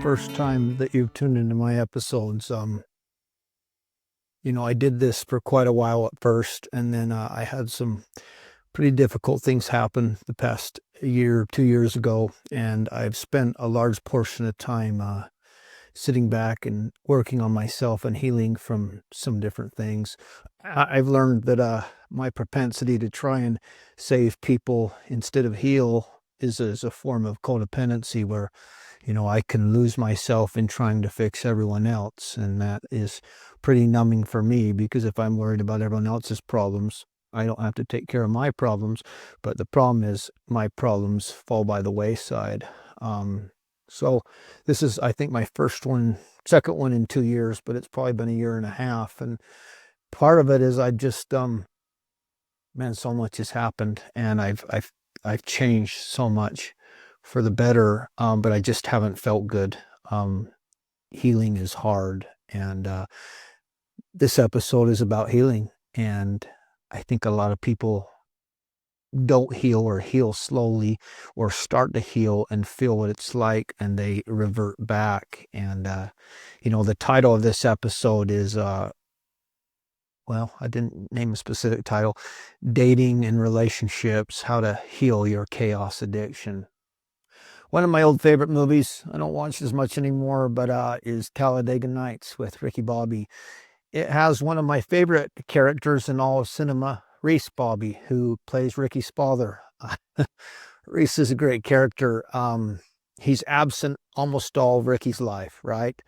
first time that you've tuned into my episodes. I did this for quite a while at first, and then I had some pretty difficult things happen the past year, 2 years ago, and I've spent a large portion of time sitting back and working on myself and healing from some different things. I've learned that my propensity to try and save people instead of heal is a form of codependency where I can lose myself in trying to fix everyone else. And that is pretty numbing for me, because if I'm worried about everyone else's problems, I don't have to take care of my problems. But the problem is my problems fall by the wayside. So this is, I think, my second one in 2 years, but it's probably been a year and a half. And part of it is I just, man, so much has happened, and I've changed so much for the better, but I just haven't felt good. Healing is hard, and this episode is about healing. And I think a lot of people don't heal, or heal slowly, or start to heal and feel what it's like, and they revert back. And the title of this episode is well, I didn't name a specific title: Dating and Relationships, How to Heal Your Chaos Addiction. One of my old favorite movies, I don't watch as much anymore, but is Talladega Nights with Ricky Bobby. It has one of my favorite characters in all of cinema, Reese Bobby, who plays Ricky's father. Reese is a great character. He's absent almost all of Ricky's life, right?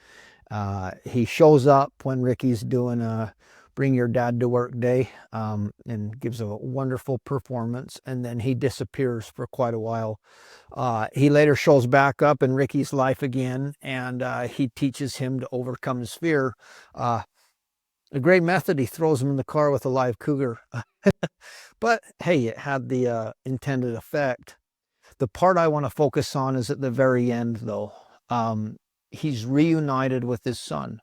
He shows up when Ricky's doing a bring your dad to work day, and gives a wonderful performance, and then he disappears for quite a while. He later shows back up in Ricky's life again, and he teaches him to overcome his fear. A great method: he throws him in the car with a live cougar. But hey, it had the intended effect. The part I want to focus on is at the very end, though. He's reunited with his son.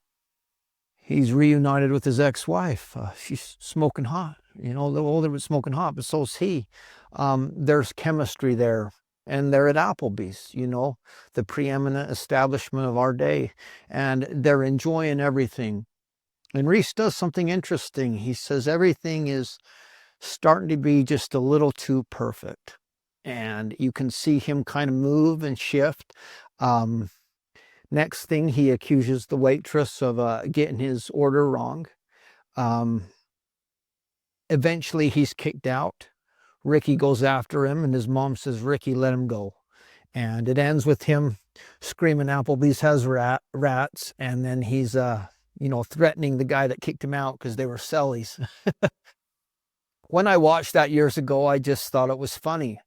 He's reunited with his ex-wife. She's smoking hot, a little older, but smoking hot, but so's he. There's chemistry there. And they're at Applebee's, the preeminent establishment of our day. And they're enjoying everything. And Reese does something interesting. He says everything is starting to be just a little too perfect. And you can see him kind of move and shift. Next thing, he accuses the waitress of getting his order wrong. Eventually, he's kicked out. Ricky goes after him, and his mom says, "Ricky, let him go." And it ends with him screaming, "Applebee's has rats," and then he's, threatening the guy that kicked him out because they were sellies. When I watched that years ago, I just thought it was funny.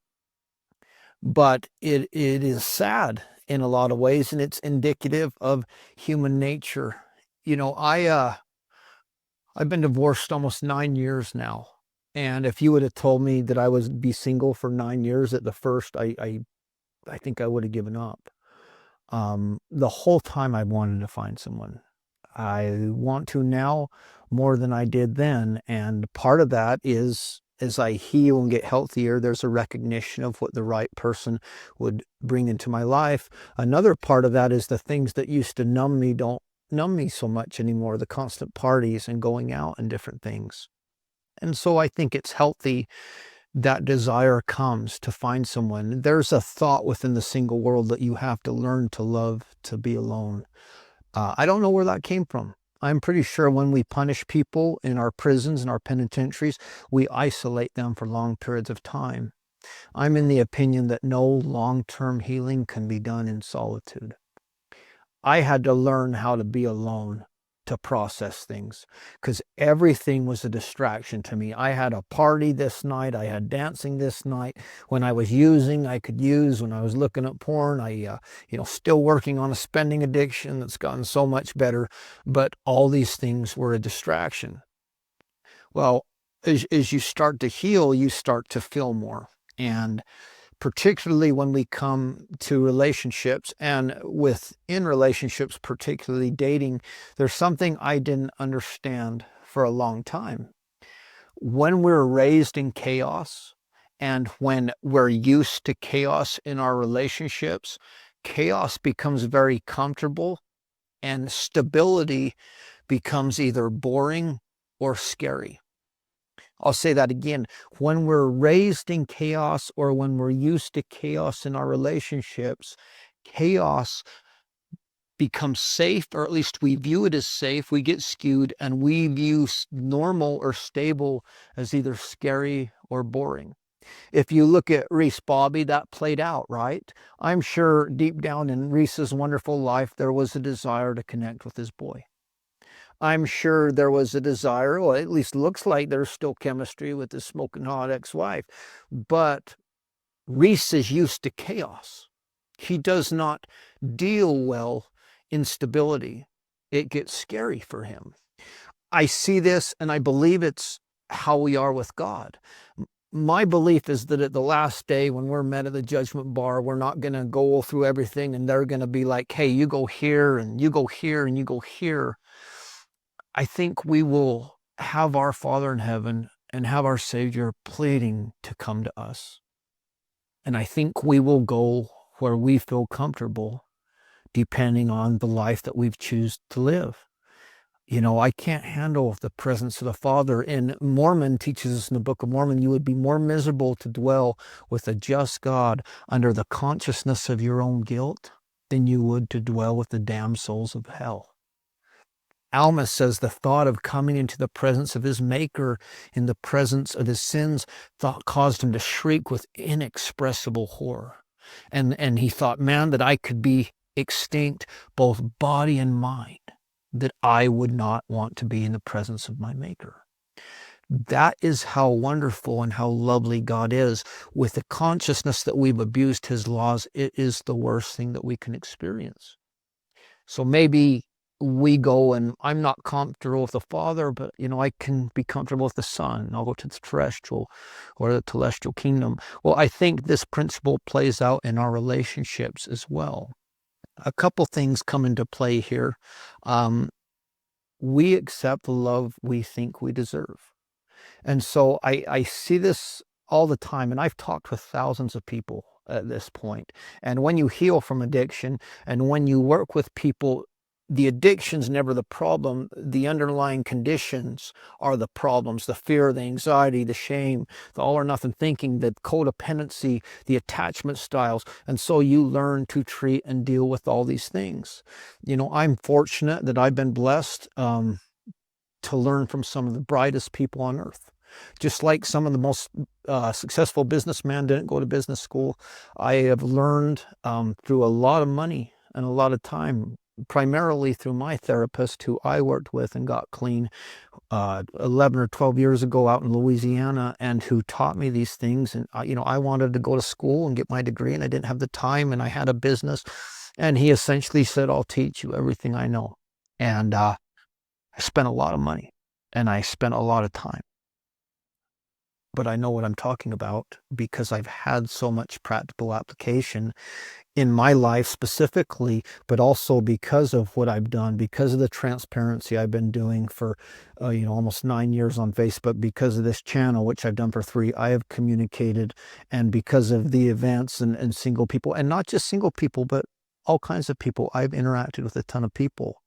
But it is sad in a lot of ways, and it's indicative of human nature. I've been divorced almost 9 years now. And if you would have told me that I would be single for 9 years at the first, I think I would have given up. The whole time I wanted to find someone. I want to now more than I did then. And part of that is, as I heal and get healthier, there's a recognition of what the right person would bring into my life. Another part of that is the things that used to numb me don't numb me so much anymore, the constant parties and going out and different things. And so I think it's healthy that desire comes to find someone. There's a thought within the single world that you have to learn to love to be alone. I don't know where that came from. I'm pretty sure when we punish people in our prisons and our penitentiaries, we isolate them for long periods of time. I'm in the opinion that no long-term healing can be done in solitude. I had to learn how to be alone to process things, because everything was a distraction to me. I had a party this night. I had dancing this night. When I was using, I could use. When I was looking at porn, I, still working on a spending addiction that's gotten so much better. But all these things were a distraction. Well, as you start to heal, you start to feel more. And particularly when we come to relationships, and within relationships, particularly dating, there's something I didn't understand for a long time. When we're raised in chaos, and when we're used to chaos in our relationships, chaos becomes very comfortable, and stability becomes either boring or scary. I'll say that again. When we're raised in chaos, or when we're used to chaos in our relationships, chaos becomes safe, or at least we view it as safe. We get skewed, and we view normal or stable as either scary or boring. If you look at Reese Bobby, that played out, right? I'm sure deep down in Reese's wonderful life, there was a desire to connect with his boy. I'm sure there was a desire, or at least looks like there's still chemistry with his smoking hot ex-wife. But Reese is used to chaos. He does not deal well in stability. It gets scary for him. I see this, and I believe it's how we are with God. My belief is that at the last day, when we're met at the judgment bar, we're not going to go through everything and they're going to be like, hey, you go here and you go here and you go here. I think we will have our Father in heaven and have our Savior pleading to come to us. And I think we will go where we feel comfortable, depending on the life that we've chosen to live. You know, I can't handle the presence of the Father. And Mormon teaches us in the Book of Mormon, you would be more miserable to dwell with a just God under the consciousness of your own guilt than you would to dwell with the damned souls of hell. Alma says the thought of coming into the presence of his Maker in the presence of his sins caused him to shriek with inexpressible horror. And he thought, man, that I could be extinct, both body and mind, that I would not want to be in the presence of my Maker. That is how wonderful and how lovely God is. With the consciousness that we've abused his laws, it is the worst thing that we can experience. So maybe we go, and I'm not comfortable with the Father, but I can be comfortable with the Son. I'll go to the terrestrial or the celestial kingdom. Well, I think this principle plays out in our relationships as well. A couple things come into play here. We accept the love we think we deserve. And so I see this all the time, and I've talked with thousands of people at this point. And when you heal from addiction, and when you work with people, the addiction's never the problem. The underlying conditions are the problems: the fear, the anxiety, the shame, the all or nothing thinking, the codependency, the attachment styles. And so you learn to treat and deal with all these things. I'm fortunate that I've been blessed to learn from some of the brightest people on earth. Just like some of the most successful businessmen didn't go to business school, I have learned through a lot of money and a lot of time, primarily through my therapist, who I worked with and got clean 11 or 12 years ago out in Louisiana, and who taught me these things. And I wanted to go to school and get my degree, and I didn't have the time, and I had a business. And he essentially said, I'll teach you everything I know. And I spent a lot of money, and I spent a lot of time. But I know what I'm talking about because I've had so much practical application in my life specifically, but also because of what I've done, because of the transparency I've been doing for almost 9 years on Facebook, because of this channel, which I've done for 3, I have communicated, and because of the events and single people, and not just single people, but all kinds of people. I've interacted with a ton of people,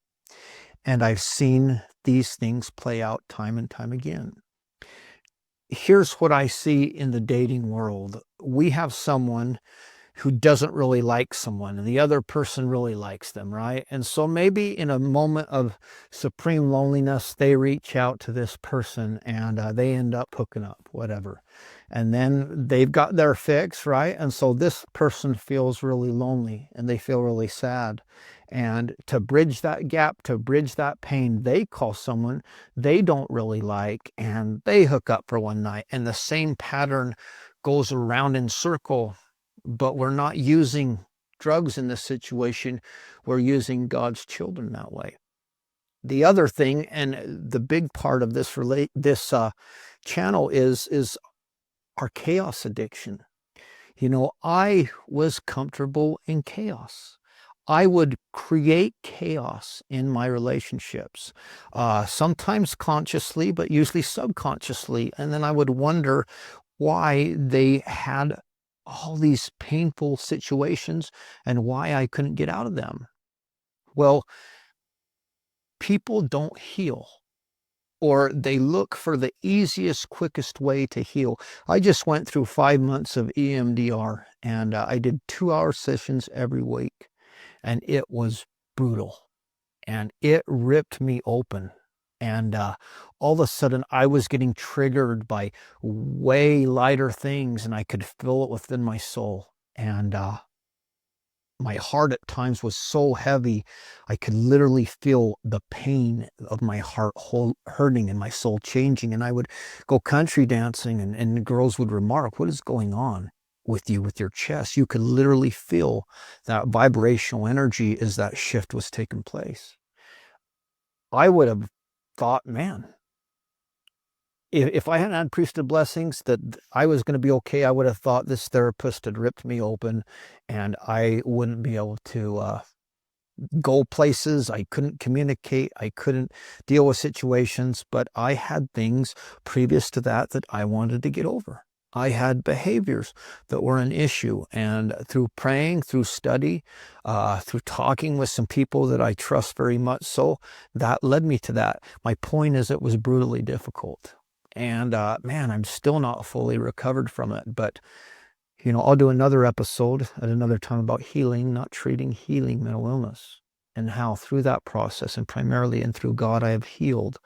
and I've seen these things play out time and time again. Here's what I see in the dating world. We have someone who doesn't really like someone, and the other person really likes them, right? And so maybe in a moment of supreme loneliness, they reach out to this person, and they end up hooking up, whatever. And then they've got their fix, right? And so this person feels really lonely, and they feel really sad. And to bridge that gap, to bridge that pain, they call someone they don't really like, and they hook up for one night. And the same pattern goes around in circle. But we're not using drugs in this situation. We're using God's children that way. The other thing, and the big part of this channel is our chaos addiction. I was comfortable in chaos. I would create chaos in my relationships, sometimes consciously, but usually subconsciously. And then I would wonder why they had all these painful situations and why I couldn't get out of them. Well, people don't heal, or they look for the easiest, quickest way to heal. I just went through 5 months of EMDR, and I did 2-hour sessions every week, and it was brutal, and it ripped me open. And all of a sudden, I was getting triggered by way lighter things, and I could feel it within my soul. And my heart at times was so heavy, I could literally feel the pain of my heart hurting and my soul changing. And I would go country dancing, and girls would remark, "What is going on with you, with your chest?" You could literally feel that vibrational energy as that shift was taking place. I would have thought, man, if I hadn't had priesthood blessings, that I was going to be okay. I would have thought this therapist had ripped me open, and I wouldn't be able to go places. I couldn't communicate. I couldn't deal with situations, but I had things previous to that that I wanted to get over. I had behaviors that were an issue, and through praying, through study, through talking with some people that I trust very much so, that led me to that. My point is, it was brutally difficult. And man, I'm still not fully recovered from it, but I'll do another episode at another time about healing, not treating, healing mental illness, and how through that process, and primarily and through God, I have healed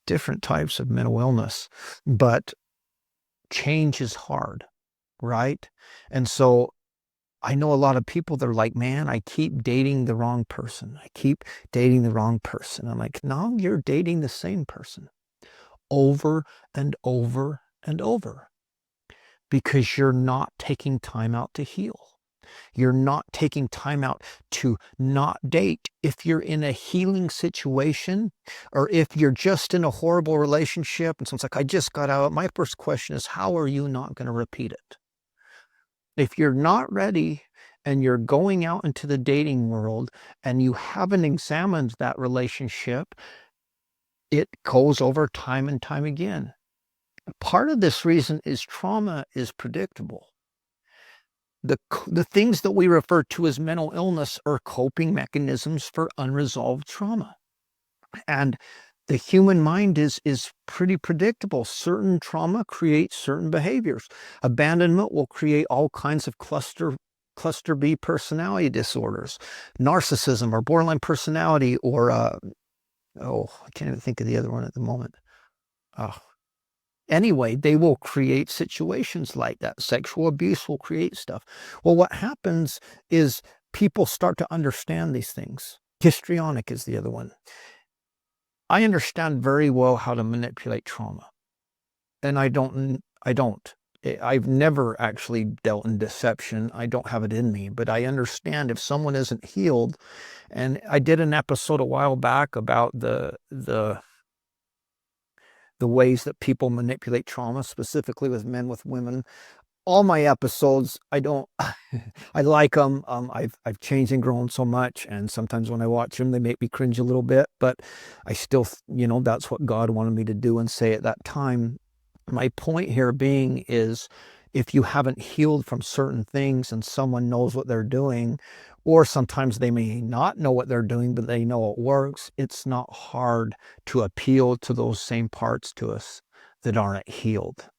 different types of mental illness. But change is hard, right? And so I know a lot of people that are like, man, I keep dating the wrong person. I keep dating the wrong person. I'm like, no, you're dating the same person over and over and over, because you're not taking time out to heal. You're not taking time out to not date. If you're in a healing situation, or if you're just in a horrible relationship and someone's like, I just got out, my first question is, how are you not going to repeat it? If you're not ready and you're going out into the dating world and you haven't examined that relationship, it goes over time and time again. Part of this reason is trauma is predictable. The things that we refer to as mental illness are coping mechanisms for unresolved trauma. And the human mind is pretty predictable. Certain trauma creates certain behaviors. Abandonment will create all kinds of cluster B personality disorders, narcissism or borderline personality, or I can't even think of the other one at the moment. Anyway, they will create situations like that. Sexual abuse will create stuff. Well, what happens is people start to understand these things. Histrionic is the other one. I understand very well how to manipulate trauma, and I don't. I've never actually dealt in deception. I don't have it in me, but I understand if someone isn't healed. And I did an episode a while back about the ways that people manipulate trauma, specifically with men, with women. All my episodes, I don't, I like them. I've changed and grown so much, and sometimes when I watch them, they make me cringe a little bit, but I still, that's what God wanted me to do and say at that time. My point here being is, if you haven't healed from certain things and someone knows what they're doing, or sometimes they may not know what they're doing, but they know it works, it's not hard to appeal to those same parts to us that aren't healed.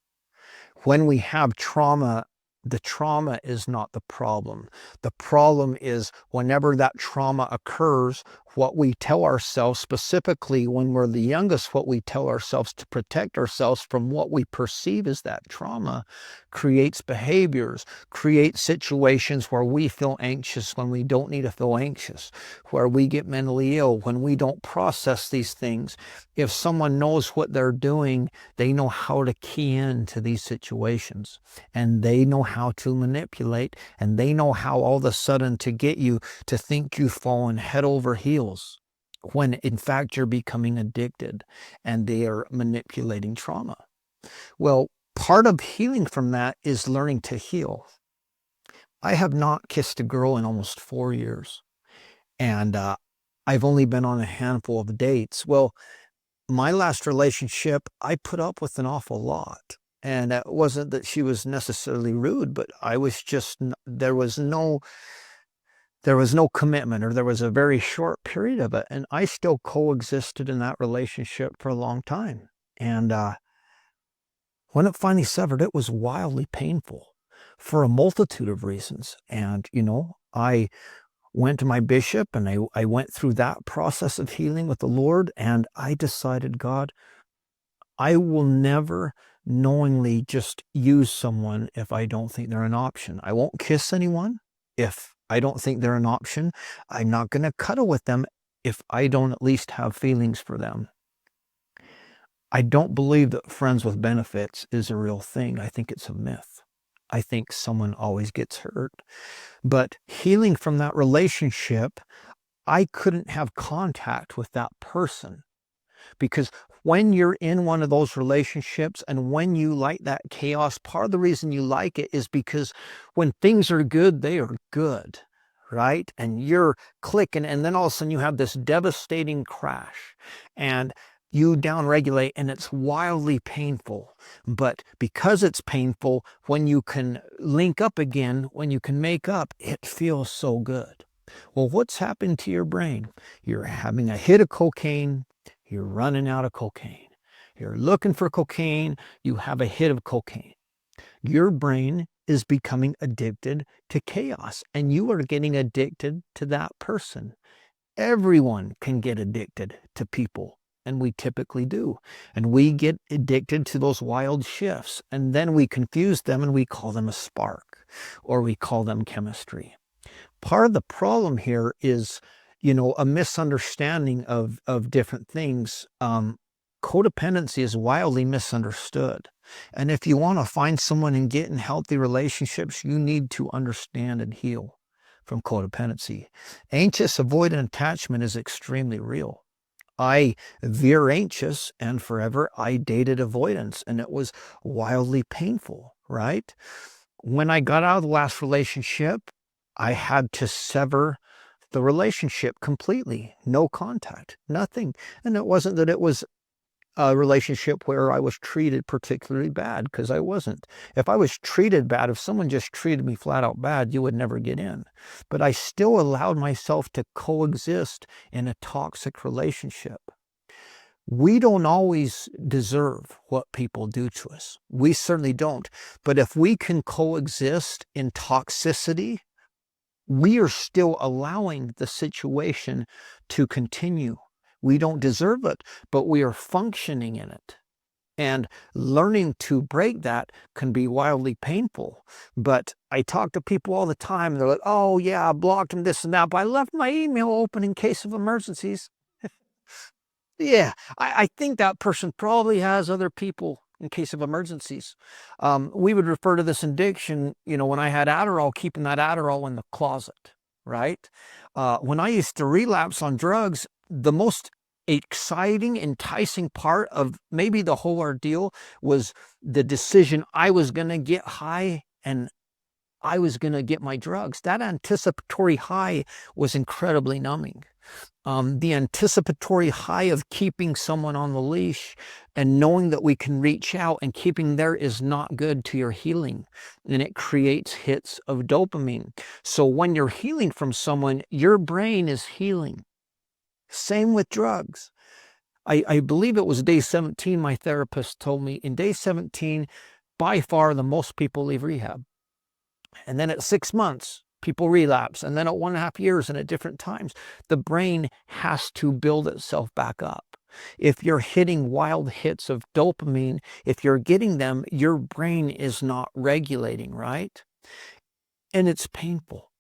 When we have trauma, the trauma is not the problem. The problem is whenever that trauma occurs, what we tell ourselves, specifically when we're the youngest, what we tell ourselves to protect ourselves from what we perceive as that trauma, creates behaviors, creates situations where we feel anxious when we don't need to feel anxious, where we get mentally ill when we don't process these things. If someone knows what they're doing, they know how to key into these situations, and they know how to manipulate, and they know how all of a sudden to get you to think you've fallen head over heels, when in fact you're becoming addicted, and they are manipulating trauma. Well, part of healing from that is learning to heal. I have not kissed a girl in almost 4 years, and I've only been on a handful of dates. Well, my last relationship, I put up with an awful lot. And it wasn't that she was necessarily rude, but I was just, there was no commitment, or there was a very short period of it. And I still coexisted in that relationship for a long time. And when it finally severed, it was wildly painful for a multitude of reasons. And, I went to my bishop, and I went through that process of healing with the Lord. And I decided, God, I will never knowingly just use someone if I don't think they're an option. I won't kiss anyone if I don't think they're an option. I'm not going to cuddle with them if I don't at least have feelings for them. I don't believe that friends with benefits is a real thing. I think it's a myth. I think someone always gets hurt. But healing from that relationship, I couldn't have contact with that person. Because when you're in one of those relationships, and when you like that chaos, part of the reason you like it is because when things are good, they are good, right? And you're clicking, and then all of a sudden you have this devastating crash, and you downregulate, and it's wildly painful. But because it's painful, when you can link up again, when you can make up, it feels so good. Well, what's happened to your brain? You're having a hit of cocaine. You're running out of cocaine. You're looking for cocaine. You have a hit of cocaine. Your brain is becoming addicted to chaos, and you are getting addicted to that person. Everyone can get addicted to people, and we typically do. And we get addicted to those wild shifts, and then we confuse them, and we call them a spark, or we call them chemistry. Part of the problem here is, a misunderstanding of different things. Codependency is wildly misunderstood. And if you want to find someone and get in healthy relationships, you need to understand and heal from codependency. Anxious avoidant attachment is extremely real. I veer anxious, and forever I dated avoidance, and it was wildly painful, right? When I got out of the last relationship, I had to sever the relationship completely. No contact, nothing. And it wasn't that it was a relationship where I was treated particularly bad, because I wasn't. If I was treated bad, if someone just treated me flat out bad, you would never get in. But I still allowed myself to coexist in a toxic relationship. We don't always deserve what people do to us. We certainly don't. But if we can coexist in toxicity, we are still allowing the situation to continue. We don't deserve it, but we are functioning in it. And learning to break that can be wildly painful. But I talk to people all the time, and they're like, oh yeah, I blocked them, this and that, but I left my email open in case of emergencies. Yeah, I think that person probably has other people in case of emergencies. We would refer to this addiction, when I had Adderall, keeping that Adderall in the closet, right? When I used to relapse on drugs, the most exciting, enticing part of maybe the whole ordeal was the decision I was going to get high and I was going to get my drugs. That anticipatory high was incredibly numbing. The anticipatory high of keeping someone on the leash and knowing that we can reach out, and keeping there is not good to your healing. And it creates hits of dopamine. So when you're healing from someone, your brain is healing. Same with drugs. I believe it was day 17, my therapist told me, in day 17, by far the most people leave rehab. And then at 6 months, people relapse. And then at 1.5 years, and at different times, the brain has to build itself back up. If you're hitting wild hits of dopamine, if you're getting them, your brain is not regulating, right? And it's painful.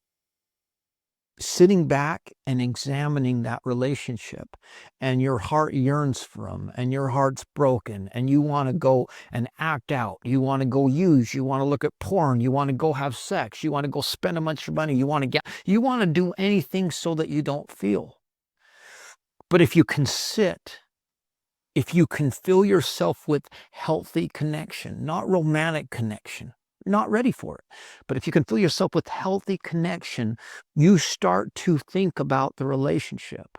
Sitting back and examining that relationship, and your heart yearns for them, and your heart's broken, and you want to go and act out. You want to go use. You want to look at porn. You want to go have sex. You want to go spend a bunch of money. You want to do anything so that you don't feel. But if you can sit, if you can fill yourself with healthy connection, not romantic connection, not ready for it. But if you can fill yourself with healthy connection, you start to think about the relationship.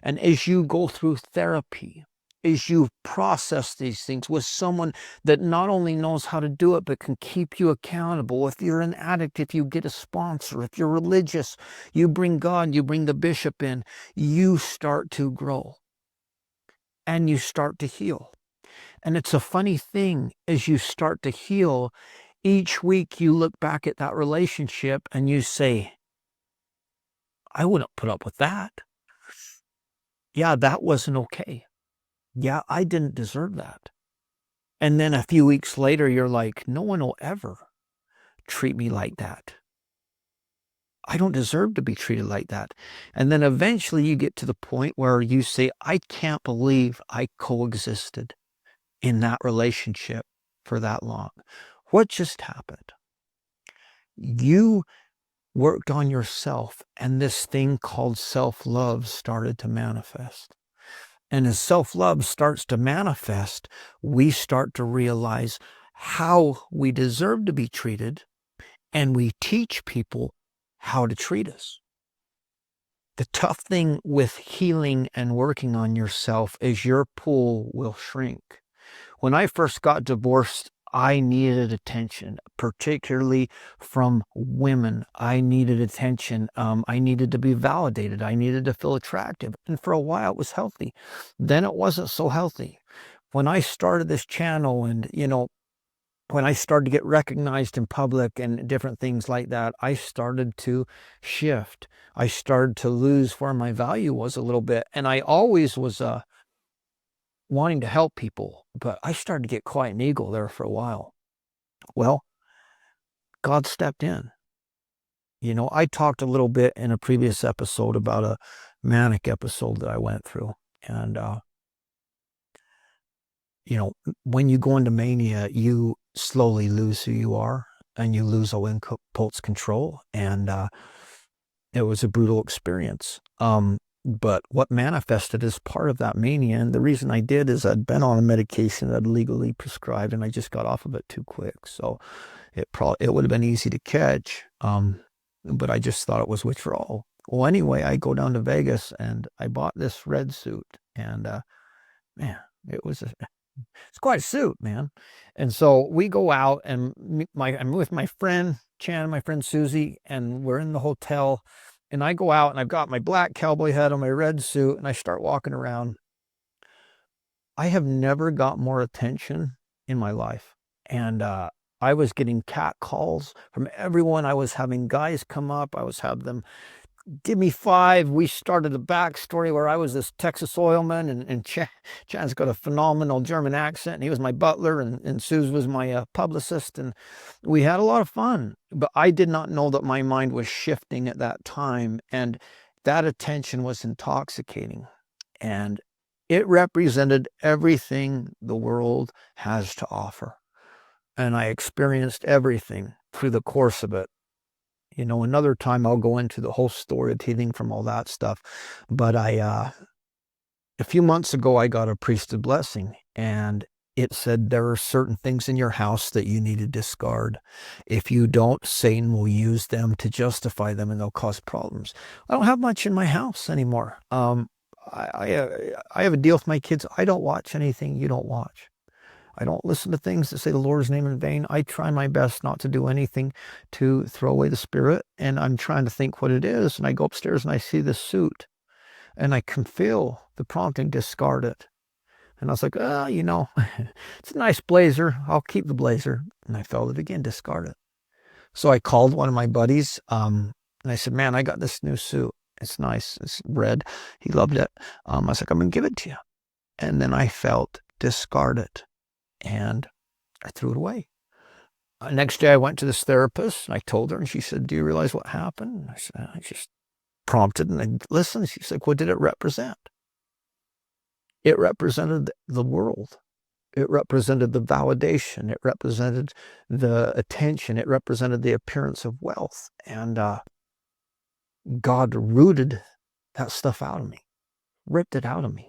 And as you go through therapy, is you process these things with someone that not only knows how to do it, but can keep you accountable. If you're an addict, if you get a sponsor, if you're religious, you bring God, you bring the bishop in, you start to grow and you start to heal. And it's a funny thing, as you start to heal, each week you look back at that relationship and you say, I wouldn't put up with that. Yeah, that wasn't okay. Yeah, I didn't deserve that. And then a few weeks later, you're like, no one will ever treat me like that. I don't deserve to be treated like that. And then eventually you get to the point where you say, I can't believe I coexisted in that relationship for that long. What just happened? You worked on yourself, and this thing called self-love started to manifest. And as self-love starts to manifest, we start to realize how we deserve to be treated, and we teach people how to treat us. The tough thing with healing and working on yourself is your pool will shrink. When I first got divorced, I needed attention, particularly from women. I needed attention. I needed to be validated. I needed to feel attractive. And for a while, it was healthy. Then it wasn't so healthy. When I started this channel and, when I started to get recognized in public and different things like that, I started to shift. I started to lose where my value was a little bit. And I always was wanting to help people, but I started to get quite an ego there for a while. Well, God stepped in. I talked a little bit in a previous episode about a manic episode that I went through. And, when you go into mania, you slowly lose who you are and you lose all impulse control. And it was a brutal experience. But what manifested as part of that mania, and the reason I did is I'd been on a medication that I'd legally prescribed, and I just got off of it too quick. So it would have been easy to catch, but I just thought it was withdrawal. Well, anyway, I go down to Vegas and I bought this red suit, and man, it's quite a suit, man. And so we go out, and I'm with my friend Chan and my friend Susie, and we're in the hotel. And I go out and I've got my black cowboy hat on my red suit, and I start walking around. I have never got more attention in my life. And I was getting cat calls from everyone. I was having guys come up. I was having them give me five. We started a backstory where I was this Texas oilman, and Chan's got a phenomenal German accent, and he was my butler, and Suze was my publicist, and we had a lot of fun. But I did not know that my mind was shifting at that time, and that attention was intoxicating, and it represented everything the world has to offer. And I experienced everything through the course of it. Another time I'll go into the whole story of healing from all that stuff. But a few months ago, I got a priesthood blessing, and it said there are certain things in your house that you need to discard. If you don't, Satan will use them to justify them, and they'll cause problems. I don't have much in my house anymore. I have a deal with my kids. I don't watch anything you don't watch. I don't listen to things that say the Lord's name in vain. I try my best not to do anything to throw away the spirit. And I'm trying to think what it is. And I go upstairs and I see this suit, and I can feel the prompting, discard it. And I was like, it's a nice blazer. I'll keep the blazer. And I felt it again, discard it. So I called one of my buddies, and I said, man, I got this new suit. It's nice. It's red. He loved it. I was like, I'm going to give it to you. And then I felt discard it. And I threw it away. Next day I went to this therapist, and I told her, and she said, do you realize what happened? And I said, I just prompted, and I listened. She's like, what did it represent? It represented the world. It represented the validation. It represented the attention. It represented the appearance of wealth. And God rooted that stuff out of me, ripped it out of me.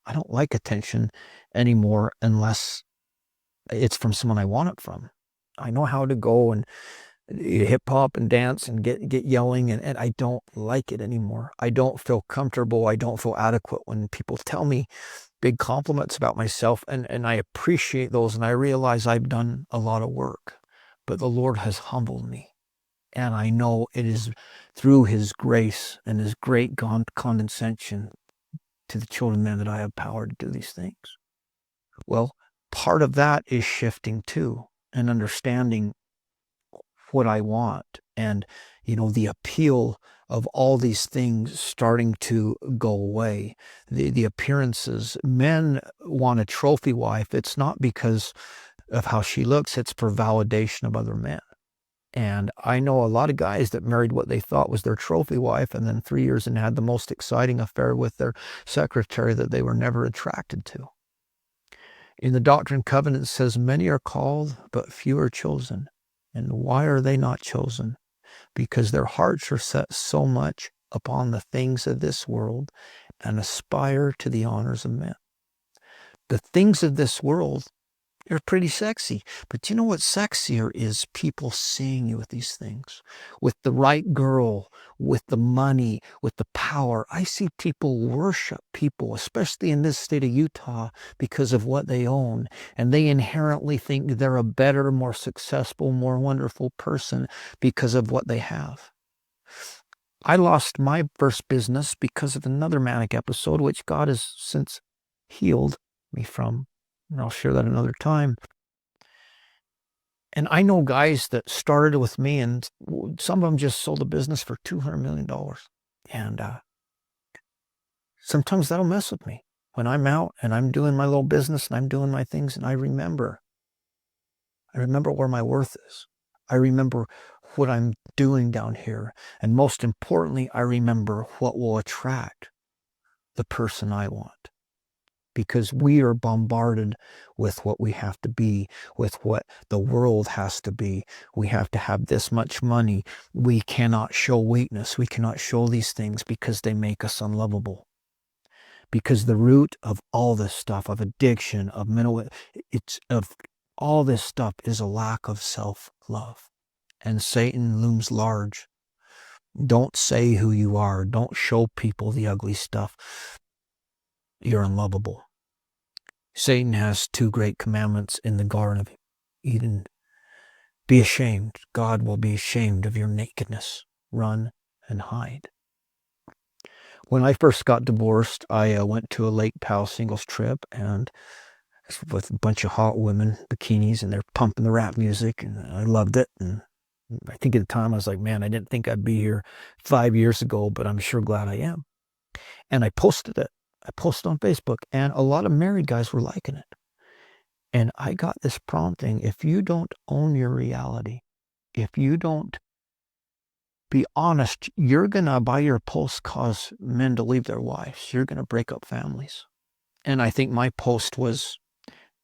I don't like attention anymore unless it's from someone I want it from. I know how to go and hip hop and dance and get yelling, and I don't like it anymore. I don't feel comfortable. I don't feel adequate when people tell me big compliments about myself, and I appreciate those, and I realize I've done a lot of work, but the Lord has humbled me. And I know it is through his grace and his great condescension to the children of men that I have power to do these things. Well, part of that is shifting too, and understanding what I want, and the appeal of all these things starting to go away. The appearances. Men want a trophy wife. It's not because of how she looks, it's for validation of other men. And I know a lot of guys that married what they thought was their trophy wife, and then 3 years and had the most exciting affair with their secretary that they were never attracted to. In the Doctrine and Covenants, it says, many are called, but few are chosen. And why are they not chosen? Because their hearts are set so much upon the things of this world and aspire to the honors of men. The things of this world are pretty sexy, but you know what's sexier is people seeing you with these things, with the right girl, with the money, with the power. I see people worship people, especially in this state of Utah, because of what they own, and they inherently think they're a better, more successful, more wonderful person because of what they have. I lost my first business because of another manic episode, which God has since healed me from, and I'll share that another time. And I know guys that started with me, and some of them just sold a business for $200 million. And sometimes that'll mess with me when I'm out and I'm doing my little business and I'm doing my things, and I remember where my worth is. I remember what I'm doing down here. And most importantly, I remember what will attract the person I want. Because we are bombarded with what we have to be, with what the world has to be. We have to have this much money. We cannot show weakness. We cannot show these things because they make us unlovable. Because the root of all this stuff, of addiction, of all this stuff is a lack of self-love. And Satan looms large. Don't say who you are. Don't show people the ugly stuff. You're unlovable. Satan has 2 great commandments in the Garden of Eden. Be ashamed. God will be ashamed of your nakedness. Run and hide. When I first got divorced, I went to a Lake Powell singles trip, and with a bunch of hot women, bikinis, and they're pumping the rap music, and I loved it. And I think at the time I was like, man, I didn't think I'd be here 5 years ago, but I'm sure glad I am. And I posted it. I posted on Facebook, and a lot of married guys were liking it. And I got this prompting: if you don't own your reality, if you don't be honest, you're going to, by your posts, cause men to leave their wives. You're going to break up families. And I think my post was,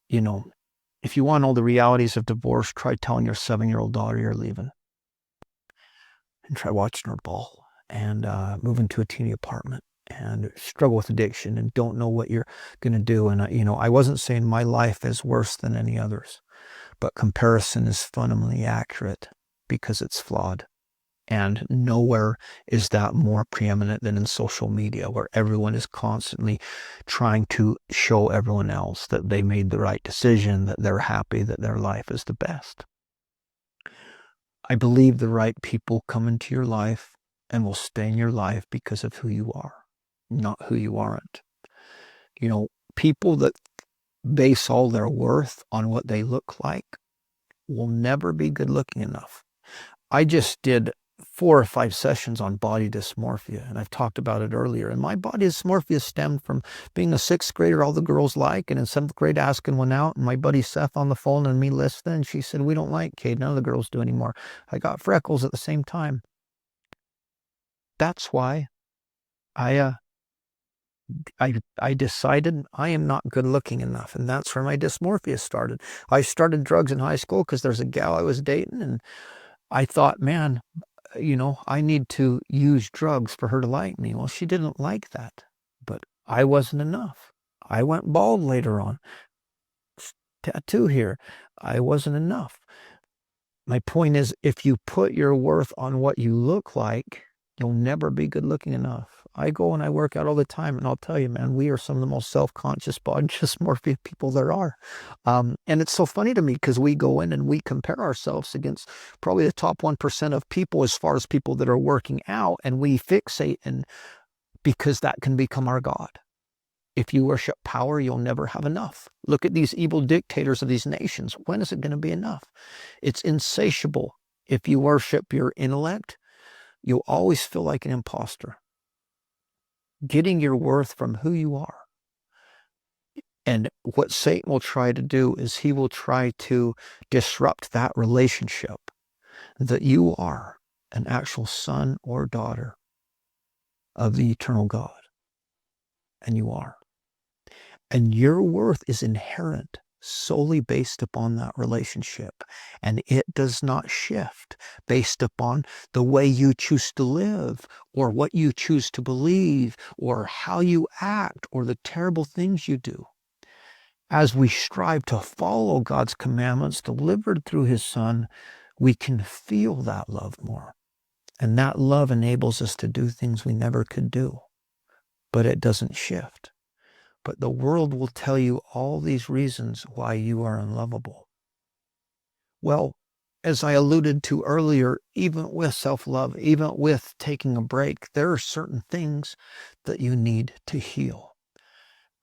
if you want all the realities of divorce, try telling your 7-year-old daughter you're leaving. And try watching her bawl, and move into a teeny apartment, and struggle with addiction, and don't know what you're going to do. And, I wasn't saying my life is worse than any others, but comparison is fundamentally accurate because it's flawed. And nowhere is that more preeminent than in social media, where everyone is constantly trying to show everyone else that they made the right decision, that they're happy, that their life is the best. I believe the right people come into your life and will stay in your life because of who you are, not who you aren't. People that base all their worth on what they look like will never be good looking enough. I just did 4 or 5 sessions on body dysmorphia, and I've talked about it earlier. And my body dysmorphia stemmed from being a 6th grader all the girls like, and in 7th grade asking one out, and my buddy Seth on the phone and me listening, and she said, we don't like Cade, none of the girls do anymore. I got freckles at the same time. That's why I decided I am not good looking enough, and that's where my dysmorphia started. I started drugs in high school because there's a gal I was dating, and I thought, man, I need to use drugs for her to like me. Well, she didn't like that, but I wasn't enough. I went bald later on. Tattoo here. I wasn't enough. My point is, if you put your worth on what you look like, You'll never be good looking enough. I go and I work out all the time, and I'll tell you, man, we are some of the most self-conscious body dysmorphia people there are. And it's so funny to me because we go in and we compare ourselves against probably the top 1% of people as far as people that are working out, and we fixate, and because that can become our God. If you worship power, you'll never have enough. Look at these evil dictators of these nations. When is it going to be enough? It's insatiable. If you worship your intellect, you'll always feel like an imposter. Getting your worth from who you are. And what Satan will try to do is he will try to disrupt that relationship that you are an actual son or daughter of the eternal God. And you are. And your worth is inherent solely based upon that relationship. And it does not shift based upon the way you choose to live or what you choose to believe or how you act or the terrible things you do. As we strive to follow God's commandments delivered through his Son, we can feel that love more. And that love enables us to do things we never could do. But it doesn't shift. But the world will tell you all these reasons why you are unlovable. Well, as I alluded to earlier, even with self-love, even with taking a break, there are certain things that you need to heal.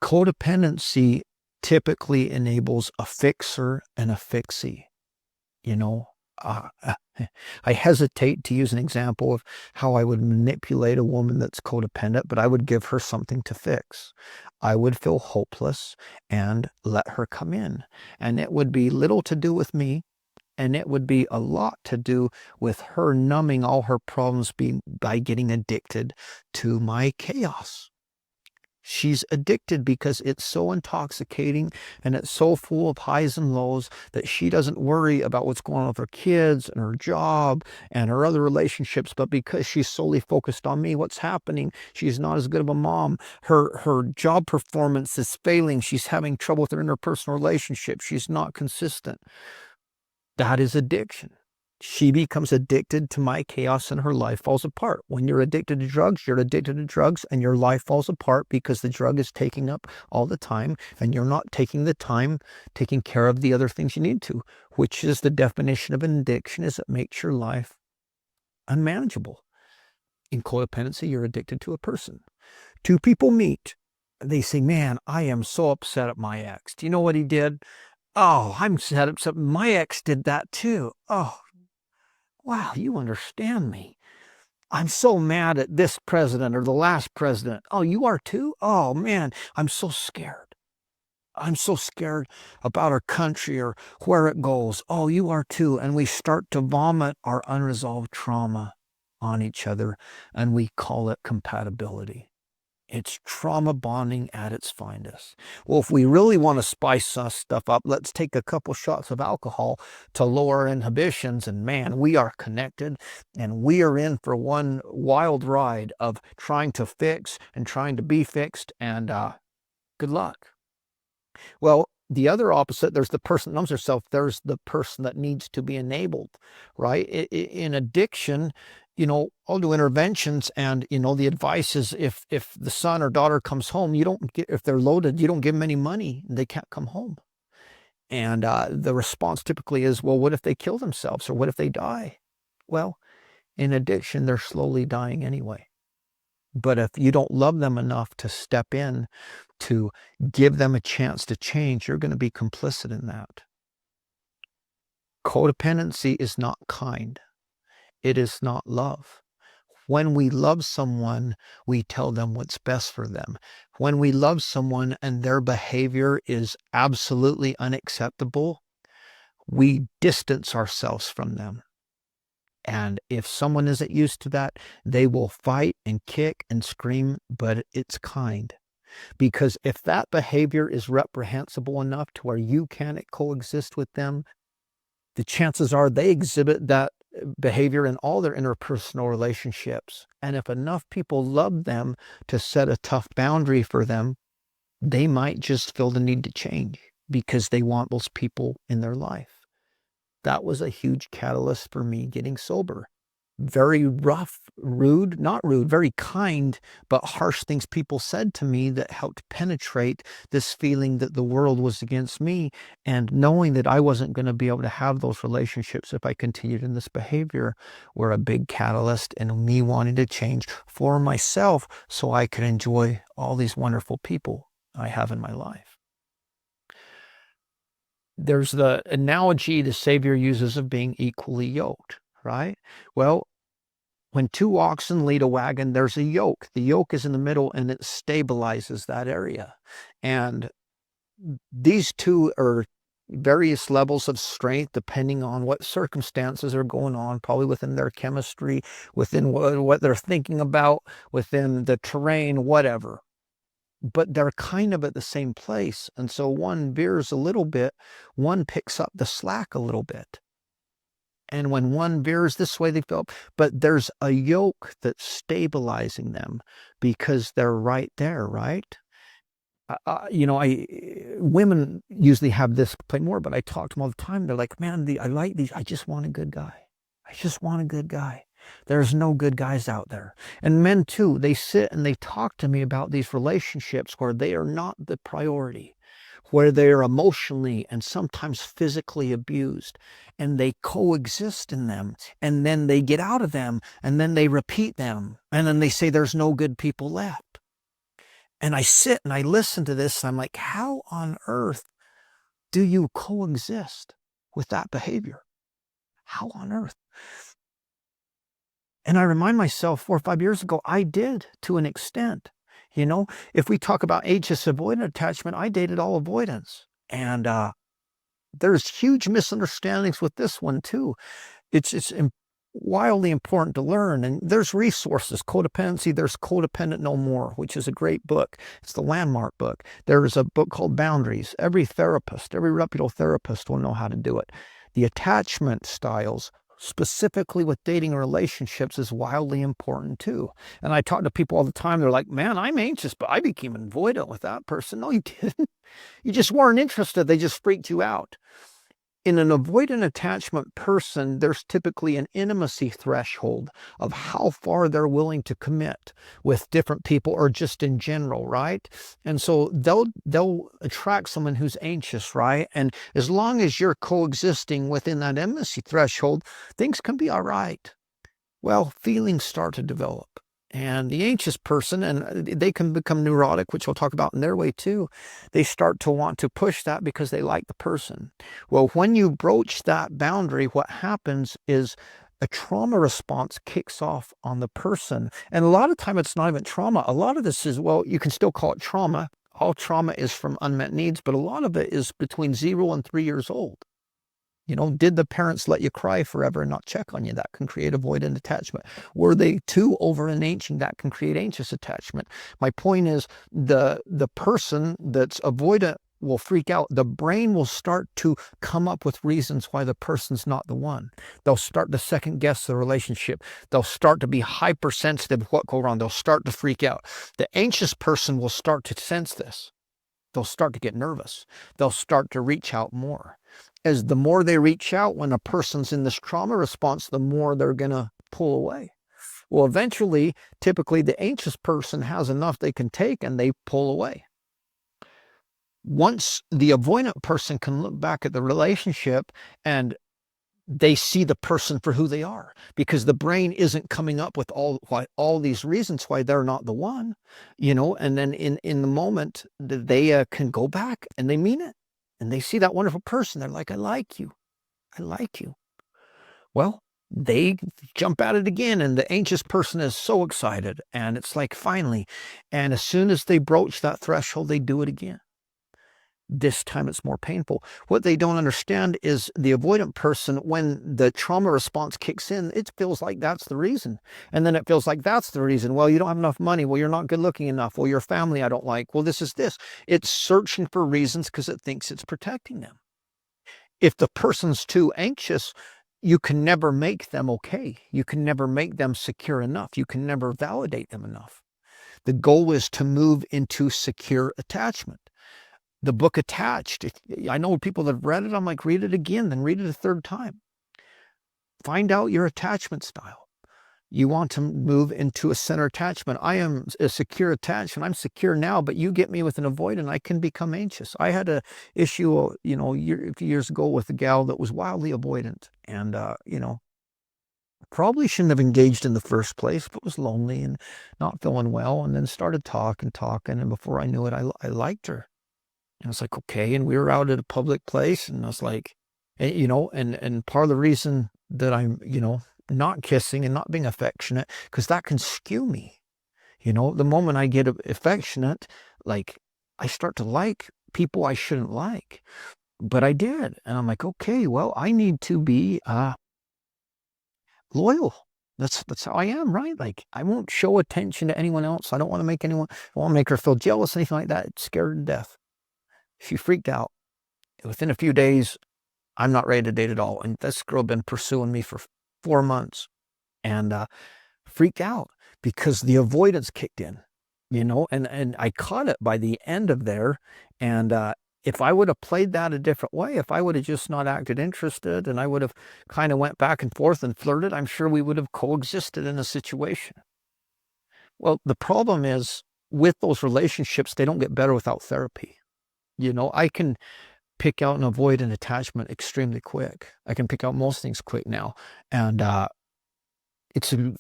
Codependency typically enables a fixer and a fixie. I hesitate to use an example of how I would manipulate a woman that's codependent, but I would give her something to fix. I would feel hopeless and let her come in. And it would be little to do with me, and it would be a lot to do with her numbing all her problems by getting addicted to my chaos. She's addicted because it's so intoxicating and it's so full of highs and lows that she doesn't worry about what's going on with her kids and her job and her other relationships. But because she's solely focused on me, what's happening? She's not as good of a mom. Her job performance is failing. She's having trouble with her interpersonal relationships. She's not consistent. That is addiction. She becomes addicted to my chaos and her life falls apart. When you're addicted to drugs, you're addicted to drugs and your life falls apart because the drug is taking up all the time and you're not taking the time taking care of the other things you need to, which is the definition of an addiction, is it makes your life unmanageable. In codependency, you're addicted to a person. Two people meet. They say, man, I am so upset at my ex. Do you know what he did? Oh, I'm sad upset. My ex did that too. Oh, wow, you understand me. I'm so mad at this president or the last president. Oh, you are too? Oh, man, I'm so scared. I'm so scared about our country or where it goes. Oh, you are too. And we start to vomit our unresolved trauma on each other, and we call it compatibility. It's trauma bonding at its finest. Well, if we really want to spice stuff up, let's take a couple shots of alcohol to lower our inhibitions. And man, we are connected and we are in for one wild ride of trying to fix and trying to be fixed. And good luck. Well, the other opposite, there's the person that numbs herself. There's the person that needs to be enabled, right? In addiction, I'll do interventions and, the advice is if the son or daughter comes home, if they're loaded, you don't give them any money. They can't come home. And the response typically is, well, what if they kill themselves or what if they die? Well, in addiction, they're slowly dying anyway. But if you don't love them enough to step in to give them a chance to change, you're going to be complicit in that. Codependency is not kind. It is not love. When we love someone, we tell them what's best for them. When we love someone and their behavior is absolutely unacceptable, we distance ourselves from them. And if someone isn't used to that, they will fight and kick and scream, but it's kind. Because if that behavior is reprehensible enough to where you can't coexist with them, the chances are they exhibit that behavior in all their interpersonal relationships. And if enough people love them to set a tough boundary for them, they might just feel the need to change because they want those people in their life. That was a huge catalyst for me getting sober. very rough, rude, not rude, very kind, but harsh things people said to me that helped penetrate this feeling that the world was against me, and knowing that I wasn't going to be able to have those relationships if I continued in this behavior were a big catalyst in me wanting to change for myself so I could enjoy all these wonderful people I have in my life. There's the analogy the Savior uses of being equally yoked, right? Well, when two oxen lead a wagon, there's a yoke. The yoke is in the middle and it stabilizes that area. And these two are various levels of strength depending on what circumstances are going on, probably within their chemistry, within what they're thinking about, within the terrain, whatever. But they're kind of at the same place. And so one veers a little bit, one picks up the slack a little bit. And when one veers this way, they feel, but there's a yoke that's stabilizing them because they're right there, right? Women usually have this play more, but I talk to them all the time. They're like, man, I like these. I just want a good guy. I just want a good guy. There's no good guys out there. And men too, they sit and they talk to me about these relationships where they are not the priority, where they are emotionally and sometimes physically abused, and they coexist in them, and then they get out of them, and then they repeat them, and then they say there's no good people left. And I sit and I listen to this, and I'm like, how on earth do you coexist with that behavior? How on earth? And I remind myself 4 or 5 years ago, I did to an extent. If we talk about anxious avoidant attachment, I dated all avoidance. And there's huge misunderstandings with this one too. It's wildly important to learn. And there's resources, Codependency, there's Codependent No More, which is a great book. It's the landmark book. There's a book called Boundaries. Every therapist, every reputable therapist will know how to do it. The attachment styles, specifically with dating and relationships, is wildly important too. And I talk to people all the time. They're like, man, I'm anxious, but I became avoidant with that person. No, you didn't. You just weren't interested. They just freaked you out. In an avoidant attachment person, there's typically an intimacy threshold of how far they're willing to commit with different people or just in general, right? And so they'll attract someone who's anxious, right? And as long as you're coexisting within that intimacy threshold, things can be all right. Well, feelings start to develop. And the anxious person, and they can become neurotic, which we'll talk about in their way too. They start to want to push that because they like the person. Well, when you broach that boundary, what happens is a trauma response kicks off on the person. And a lot of time it's not even trauma. A lot of this is, well, you can still call it trauma. All trauma is from unmet needs, but a lot of it is between 0 and 3 years old. Did the parents let you cry forever and not check on you? That can create avoidant attachment. Were they too over enanching? That can create anxious attachment. My point is the person that's avoidant will freak out. The brain will start to come up with reasons why the person's not the one. They'll start to second guess the relationship. They'll start to be hypersensitive to what go wrong. They'll start to freak out. The anxious person will start to sense this. They'll start to get nervous. They'll start to reach out more. As the more they reach out when a person's in this trauma response, the more they're going to pull away. Well, eventually, typically the anxious person has enough they can take and they pull away. Once the avoidant person can look back at the relationship and they see the person for who they are, because the brain isn't coming up with all these reasons why they're not the one, and then in the moment they can go back and they mean it. And they see that wonderful person. They're like, I like you. I like you. Well, they jump at it again. And the anxious person is so excited. And it's like, finally. And as soon as they broach that threshold, they do it again. This time it's more painful. What they don't understand is the avoidant person, when the trauma response kicks in, it feels like that's the reason. And then it feels like that's the reason. Well, you don't have enough money. Well, you're not good looking enough. Well, your family I don't like. Well, this is this. It's searching for reasons because it thinks it's protecting them. If the person's too anxious, you can never make them okay. You can never make them secure enough. You can never validate them enough. The goal is to move into secure attachment. The book Attached, I know people that have read it, I'm like, read it again, then read it a third time. Find out your attachment style. You want to move into a center attachment. I am a secure attachment. I'm secure now, but you get me with an avoidant, I can become anxious. I had a issue, a few years ago with a gal that was wildly avoidant, and probably shouldn't have engaged in the first place, but was lonely and not feeling well, and then started talking, and before I knew it, I liked her. And I was like, okay, and we were out at a public place, and I was like, and part of the reason that I'm, not kissing and not being affectionate, because that can skew me. The moment I get affectionate, like, I start to like people I shouldn't like. But I did. And I'm like, okay, well, I need to be loyal. That's how I am, right? Like, I won't show attention to anyone else. I don't want to make anyone, I want to make her feel jealous, anything like that. It's scared to death. She freaked out. Within a few days, I'm not ready to date at all. And this girl had been pursuing me for 4 months, and freaked out because the avoidance kicked in, and I caught it by the end of there. And if I would have played that a different way, if I would have just not acted interested, and I would have kind of went back and forth and flirted, I'm sure we would have coexisted in a situation. Well, the problem is with those relationships, they don't get better without therapy. I can pick out and avoid an attachment extremely quick. I can pick out most things quick now. And it's a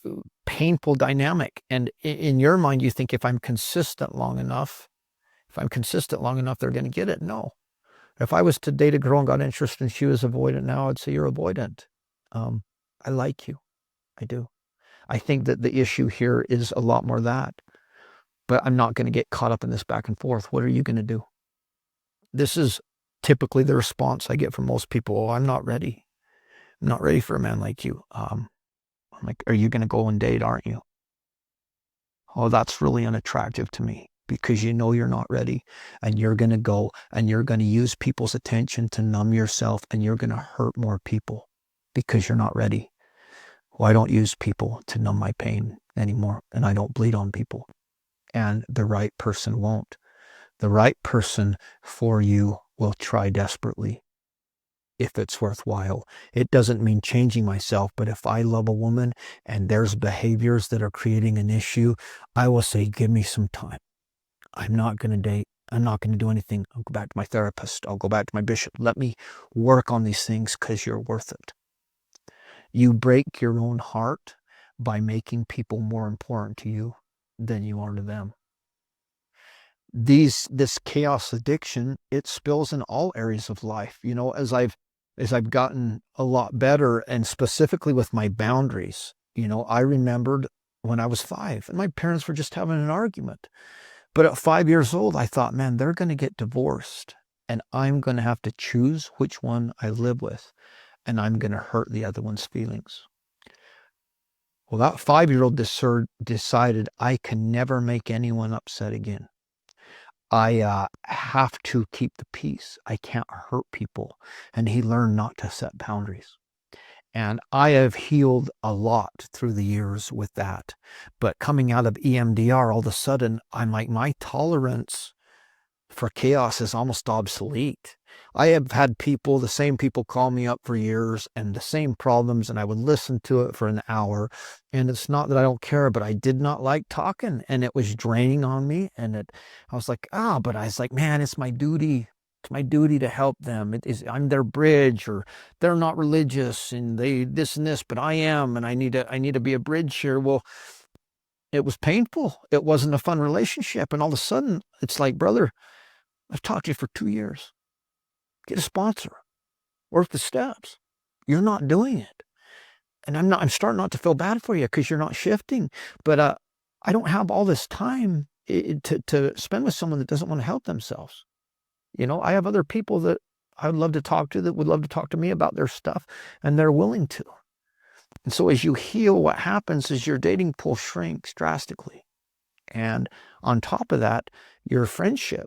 painful dynamic. And in your mind, you think if I'm consistent long enough, they're going to get it. No. If I was to date a girl and got interested and she was avoidant now, I'd say you're avoidant. I like you. I do. I think that the issue here is a lot more that. But I'm not going to get caught up in this back and forth. What are you going to do? This is typically the response I get from most people. Oh, I'm not ready. I'm not ready for a man like you. I'm like, are you going to go and date, aren't you? Oh, that's really unattractive to me, because you're not ready, and you're going to go and you're going to use people's attention to numb yourself, and you're going to hurt more people because you're not ready. Well, I don't use people to numb my pain anymore, and I don't bleed on people. And the right person won't. The right person for you will try desperately if it's worthwhile. It doesn't mean changing myself, but if I love a woman and there's behaviors that are creating an issue, I will say, give me some time. I'm not going to date. I'm not going to do anything. I'll go back to my therapist. I'll go back to my bishop. Let me work on these things, because you're worth it. You break your own heart by making people more important to you than you are to them. This chaos addiction, it spills in all areas of life. As I've gotten a lot better, and specifically with my boundaries, I remembered when I was 5 and my parents were just having an argument. But at 5 years old, I thought, man, they're going to get divorced, and I'm going to have to choose which one I live with, and I'm going to hurt the other one's feelings. Well, that 5-year-old decided I can never make anyone upset again. I have to keep the peace. I can't hurt people. And he learned not to set boundaries. And I have healed a lot through the years with that. But coming out of EMDR, all of a sudden, I'm like, my tolerance for chaos is almost obsolete. I have had the same people call me up for years and the same problems, and I would listen to it for an hour. And it's not that I don't care, but I did not like talking, and it was draining on me. And I was like, but I was like, man, it's my duty. It's my duty to help them. I'm their bridge, or they're not religious and they this and this, but I am, and I need to be a bridge here. Well, it was painful. It wasn't a fun relationship. And all of a sudden, it's like, brother, I've talked to you for 2 years. Get a sponsor. Work the steps. You're not doing it. And I'm starting not to feel bad for you because you're not shifting. But I don't have all this time to spend with someone that doesn't want to help themselves. I have other people that I would love to talk to that would love to talk to me about their stuff, and they're willing to. And so as you heal, what happens is your dating pool shrinks drastically. And on top of that, your friendship,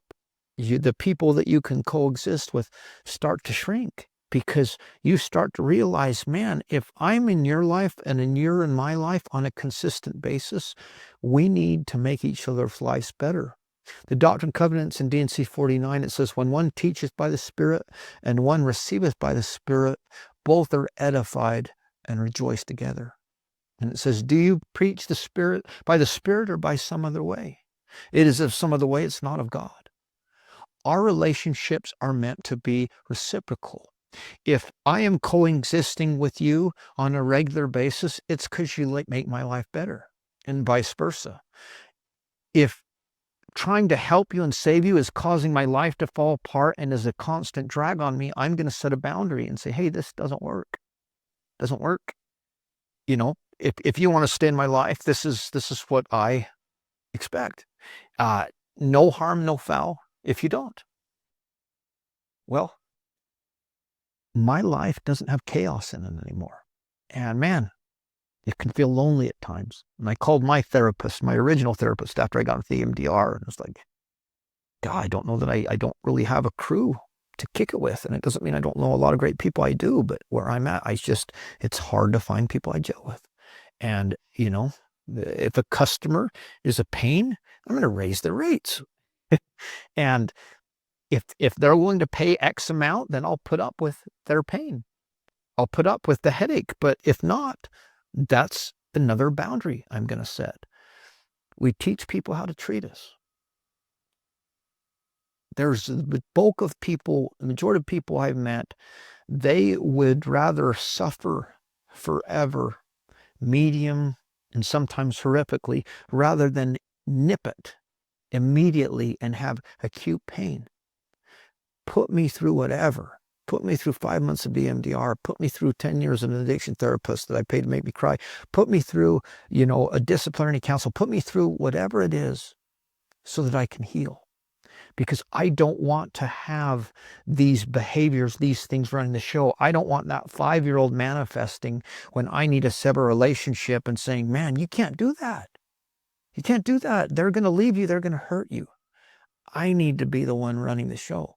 the people that you can coexist with, start to shrink, because you start to realize, man, if I'm in your life and you're in my life on a consistent basis, we need to make each other's lives better. The Doctrine and Covenants in D&C 49, it says, when one teacheth by the Spirit and one receiveth by the Spirit, both are edified and rejoice together. And it says, do you preach the Spirit by the Spirit or by some other way? It is of some other way, it's not of God. Our relationships are meant to be reciprocal. If I am coexisting with you on a regular basis, it's because you make my life better, and vice versa. If trying to help you and save you is causing my life to fall apart and is a constant drag on me, I'm going to set a boundary and say, hey, this doesn't work. Doesn't work. You know, if you want to stay in my life, this is what I expect. No harm, no foul. If you don't, well, my life doesn't have chaos in it anymore. And man, it can feel lonely at times. And I called my therapist, my original therapist, after I got into the EMDR, and it's like, God, I don't know that I don't really have a crew to kick it with. And it doesn't mean I don't know a lot of great people. I do, but where I'm at, it's hard to find people I gel with. And, you know, if a customer is a pain, I'm going to raise their rates. And if they're willing to pay X amount, then I'll put up with their pain. I'll put up with the headache. But if not, that's another boundary I'm going to set. We teach people how to treat us. There's the bulk of people, the majority of people I've met, they would rather suffer forever, medium, and sometimes horrifically, rather than nip it immediately and have acute pain. Put me through whatever. Put me through 5 months of EMDR. Put me through 10 years of an addiction therapist that I paid to make me cry. Put me through, you know, a disciplinary counsel. Put me through whatever it is so that I can heal. Because I don't want to have these behaviors, these things running the show. I don't want that 5-year-old manifesting when I need to sever a relationship and saying, man, you can't do that. You can't do that. They're going to leave you. They're going to hurt you. I need to be the one running the show.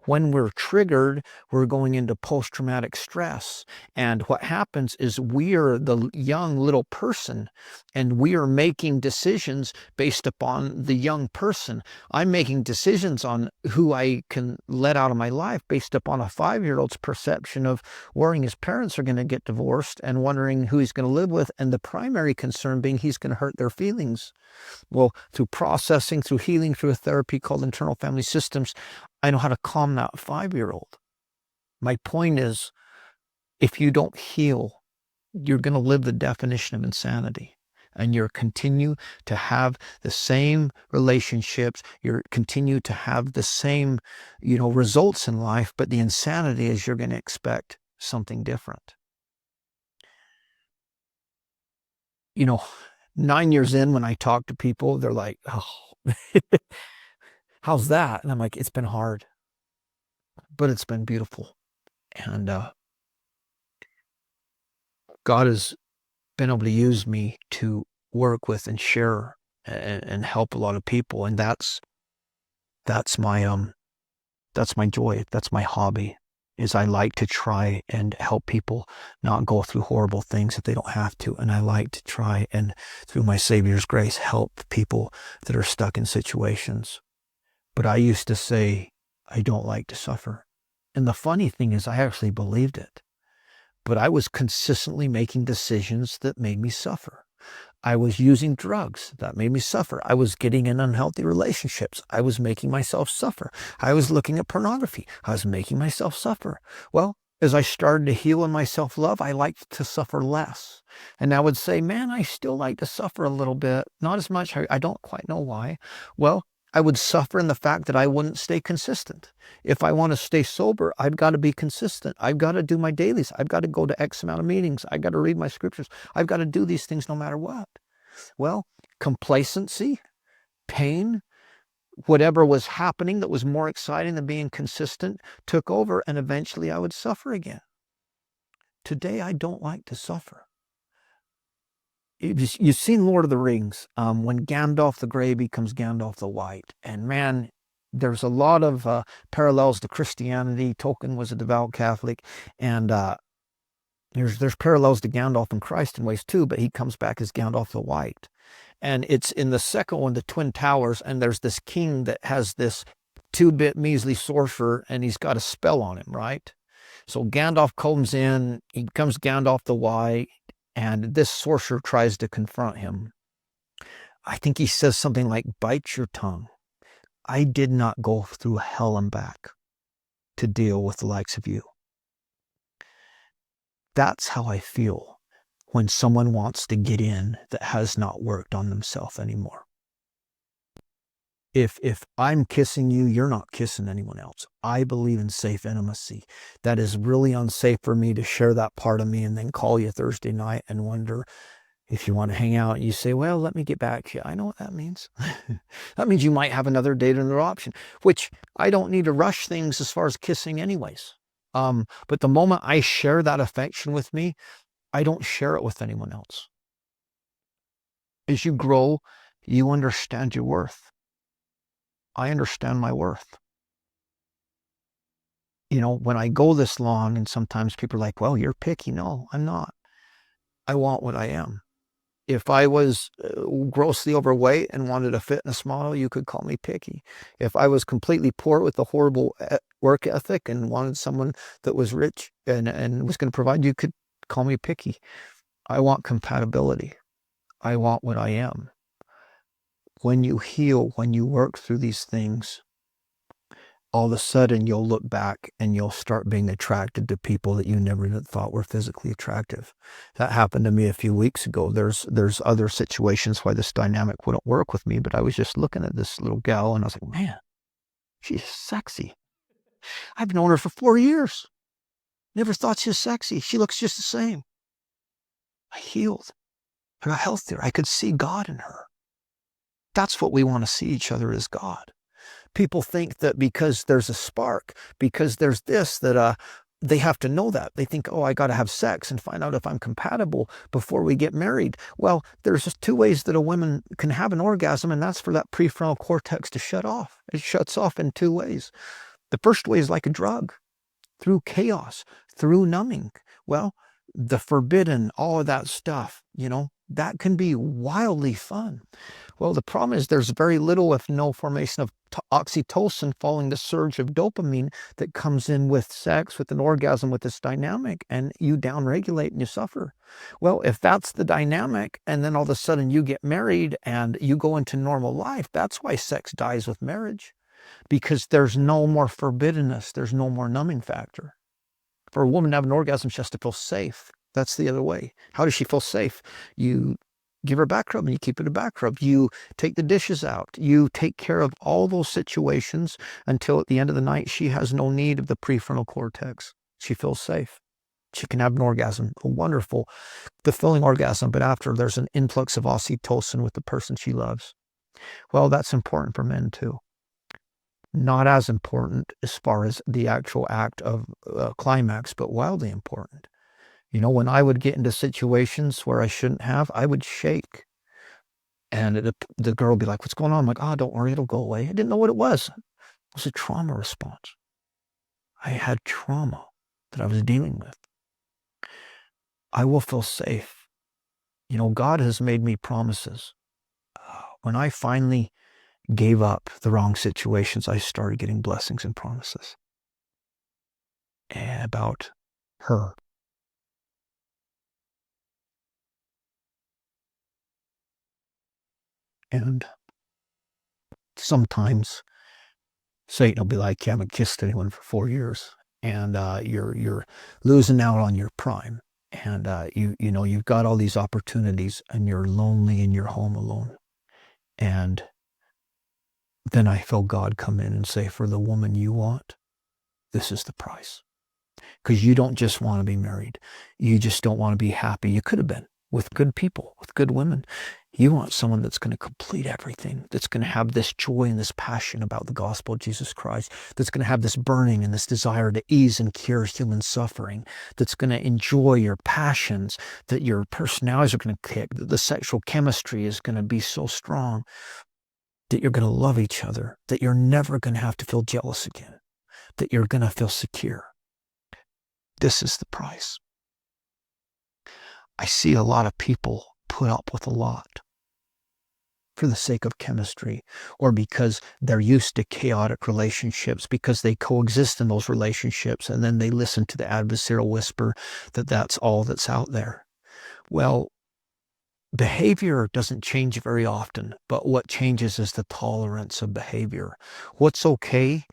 When we're triggered, we're going into post-traumatic stress. And what happens is we are the young little person and we are making decisions based upon the young person. I'm making decisions on who I can let out of my life based upon a 5-year-old's perception of worrying his parents are going to get divorced and wondering who he's going to live with. And the primary concern being he's going to hurt their feelings. Well, through processing, through healing, through a therapy called internal family systems, I know how to calm that 5-year-old. My point is, if you don't heal, you're going to live the definition of insanity. And you'll continue to have the same relationships. You'll continue to have the same, you know, results in life. But the insanity is you're going to expect something different. You know, 9 years in, when I talk to people, they're like, oh, how's that? And I'm like, it's been hard, but it's been beautiful. And God has been able to use me to work with and share and help a lot of people. And that's my joy. That's my hobby, is I like to try and help people not go through horrible things if they don't have to. And I like to try and, through my Savior's grace, help people that are stuck in situations. But I used to say, I don't like to suffer. And the funny thing is, I actually believed it. But I was consistently making decisions that made me suffer. I was using drugs. That made me suffer. I was getting in unhealthy relationships. I was making myself suffer. I was looking at pornography. I was making myself suffer. Well, as I started to heal in my self-love, I liked to suffer less. And I would say, man, I still like to suffer a little bit. Not as much. I don't quite know why. Well, I would suffer in the fact that I wouldn't stay consistent. If I want to stay sober, I've got to be consistent. I've got to do my dailies. I've got to go to X amount of meetings. I've got to read my scriptures. I've got to do these things no matter what. Well, complacency, pain, whatever was happening that was more exciting than being consistent took over, and eventually I would suffer again. Today, I don't like to suffer. You've seen Lord of the Rings, when Gandalf the Grey becomes Gandalf the White. And man, there's a lot of parallels to Christianity. Tolkien was a devout Catholic. And there's parallels to Gandalf and Christ in ways too, but he comes back as Gandalf the White. And it's in the second one, the Twin Towers, and there's this king that has this 2-bit measly sorcerer, and he's got a spell on him, right? So Gandalf comes in, he becomes Gandalf the White. And this sorcerer tries to confront him. I think he says something like, bite your tongue. I did not go through hell and back to deal with the likes of you. That's how I feel when someone wants to get in that has not worked on themselves anymore. If I'm kissing you, you're not kissing anyone else. I believe in safe intimacy. That is really unsafe for me to share that part of me and then call you Thursday night and wonder if you want to hang out. You say, well, let me get back to you. I know what that means. That means you might have another date, another option, which I don't need to rush things as far as kissing anyways. But the moment I share that affection with me, I don't share it with anyone else. As you grow, you understand your worth. I understand my worth. When I go this long, and sometimes people are like, well, you're picky. No, I'm not. I want what I am. If I was grossly overweight and wanted a fitness model, you could call me picky. If I was completely poor with a horrible work ethic and wanted someone that was rich and was going to provide, you could call me picky. I want compatibility. I want what I am. When you heal, when you work through these things, all of a sudden you'll look back and you'll start being attracted to people that you never even thought were physically attractive. That happened to me a few weeks ago. There's other situations why this dynamic wouldn't work with me, but I was just looking at this little gal and I was like, man, she's sexy. I've known her for 4 years. Never thought she was sexy. She looks just the same. I healed. I got healthier. I could see God in her. That's what we want to see each other as God. People think that because there's a spark, because there's this, that they have to know that. They think, oh, I got to have sex and find out if I'm compatible before we get married. Well, there's just 2 ways that a woman can have an orgasm, and that's for that prefrontal cortex to shut off. It shuts off in 2 ways. The first way is like a drug, through chaos, through numbing. Well, the forbidden, all of that stuff, that can be wildly fun. Well, the problem is there's very little, if no, formation of oxytocin following the surge of dopamine that comes in with sex, with an orgasm, with this dynamic, and you downregulate and you suffer. Well, if that's the dynamic, and then all of a sudden you get married and you go into normal life, that's why sex dies with marriage, because there's no more forbiddenness. There's no more numbing factor. For a woman to have an orgasm, she has to feel safe. That's the other way. How does she feel safe? You give her a back rub and you keep it a back rub. You take the dishes out. You take care of all those situations until at the end of the night, she has no need of the prefrontal cortex. She feels safe. She can have an orgasm, a wonderful, fulfilling orgasm, but after there's an influx of oxytocin with the person she loves. Well, that's important for men too. Not as important as far as the actual act of climax, but wildly important. When I would get into situations where I shouldn't have, I would shake. And the girl would be like, what's going on? I'm like, oh, don't worry, it'll go away. I didn't know what it was. It was a trauma response. I had trauma that I was dealing with. I will feel safe. God has made me promises. When I finally gave up the wrong situations, I started getting blessings and promises about her. And sometimes Satan will be like, you haven't kissed anyone for 4 years, and you're losing out on your prime, and you've got all these opportunities, and you're lonely in your home alone. And then I feel God come in and say, for the woman you want, this is the price. Because you don't just want to be married. You just don't want to be happy. You could have been with good people, with good women. You want someone that's going to complete everything, that's going to have this joy and this passion about the gospel of Jesus Christ, that's going to have this burning and this desire to ease and cure human suffering, that's going to enjoy your passions, that your personalities are going to kick, that the sexual chemistry is going to be so strong, that you're going to love each other, that you're never going to have to feel jealous again, that you're going to feel secure. This is the price. I see a lot of people put up with a lot for the sake of chemistry, or because they're used to chaotic relationships, because they coexist in those relationships, and then they listen to the adversarial whisper that that's all that's out there. Well, behavior doesn't change very often, but what changes is the tolerance of behavior. What's okay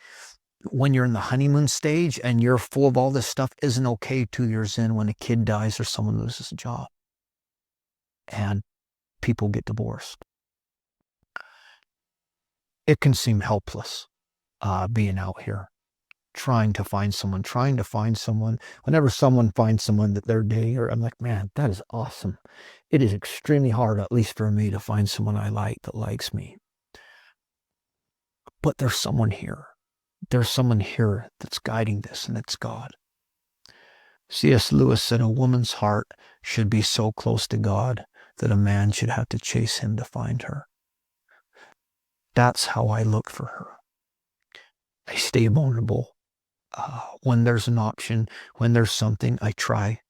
when you're in the honeymoon stage and you're full of all this stuff isn't okay 2 years in when a kid dies or someone loses a job and people get divorced. It can seem helpless being out here, trying to find someone. Whenever someone finds someone that they're dating, or I'm like, man, that is awesome. It is extremely hard, at least for me, to find someone I like that likes me. But there's someone here. There's someone here that's guiding this, and it's God. C.S. Lewis said a woman's heart should be so close to God that a man should have to chase him to find her. That's how I look for her. I stay vulnerable. When there's an option, when there's something, I try.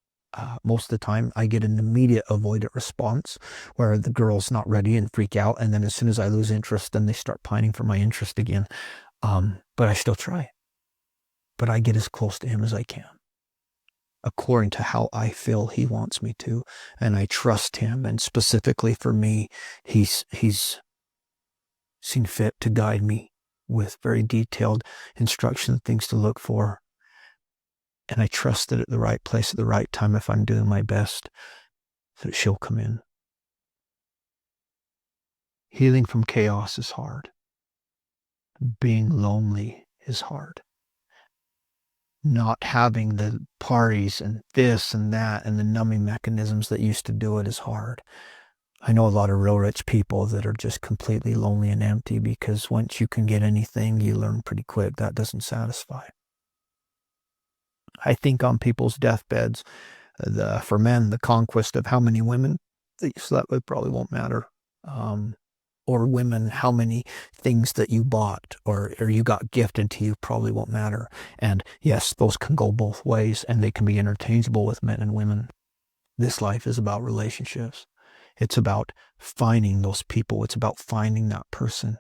Most of the time, I get an immediate avoidant response where the girl's not ready and freak out. And then as soon as I lose interest, then they start pining for my interest again. But I still try. But I get as close to him as I can, according to how I feel he wants me to. And I trust him. And specifically for me, he's seen fit to guide me with very detailed instruction, things to look for. And I trust that at the right place, at the right time, if I'm doing my best, that she'll come in. Healing from chaos is hard. Being lonely is hard. Not having the parties and this and that and the numbing mechanisms that used to do it is hard. I know a lot of real rich people that are just completely lonely and empty because once you can get anything, you learn pretty quick that doesn't satisfy. I think on people's deathbeds, for men, the conquest of how many women that you slept with probably won't matter. Or women, how many things that you bought or you got gifted to you probably won't matter. And yes, those can go both ways and they can be interchangeable with men and women. This life is about relationships. It's about finding those people. It's about finding that person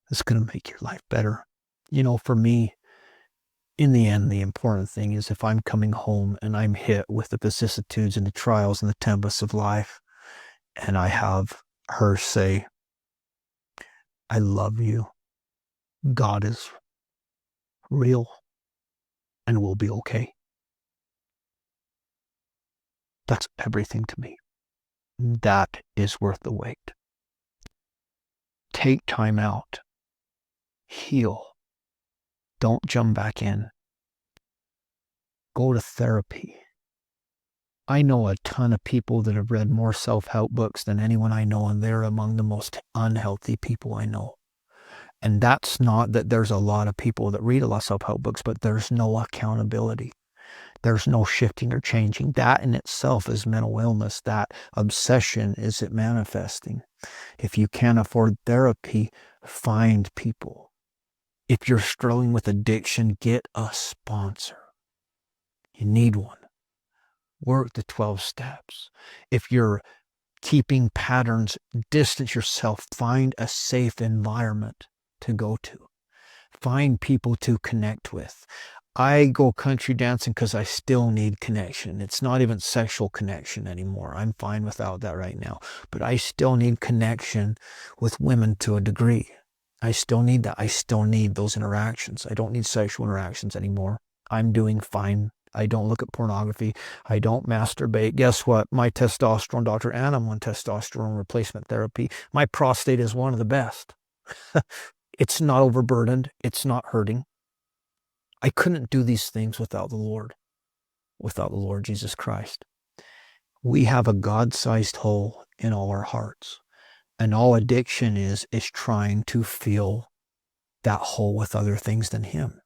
that's going to make your life better. You know, for me, in the end, the important thing is if I'm coming home and I'm hit with the vicissitudes and the trials and the tempests of life, and I have her say, I love you. God is real and we'll be okay. That's everything to me. That is worth the wait. Take time out. Heal. Don't jump back in. Go to therapy. I know a ton of people that have read more self-help books than anyone I know, and they're among the most unhealthy people I know. And that's not that there's a lot of people that read a lot of self-help books, but there's no accountability. There's no shifting or changing. That in itself is mental illness. That obsession is it manifesting. If you can't afford therapy, find people. If you're struggling with addiction, get a sponsor. You need one. Work the 12 steps. If you're keeping patterns, distance yourself. Find a safe environment to go to. Find people to connect with. I go country dancing because I still need connection. It's not even sexual connection anymore. I'm fine without that right now. But I still need connection with women to a degree. I still need that. I still need those interactions. I don't need sexual interactions anymore. I'm doing fine. I don't look at pornography. I don't masturbate. Guess what? My testosterone doctor, and I'm on testosterone replacement therapy. My prostate is one of the best. It's not overburdened. It's not hurting. I couldn't do these things without the Lord Jesus Christ. We have a God-sized hole in all our hearts. And all addiction is trying to fill that hole with other things than Him.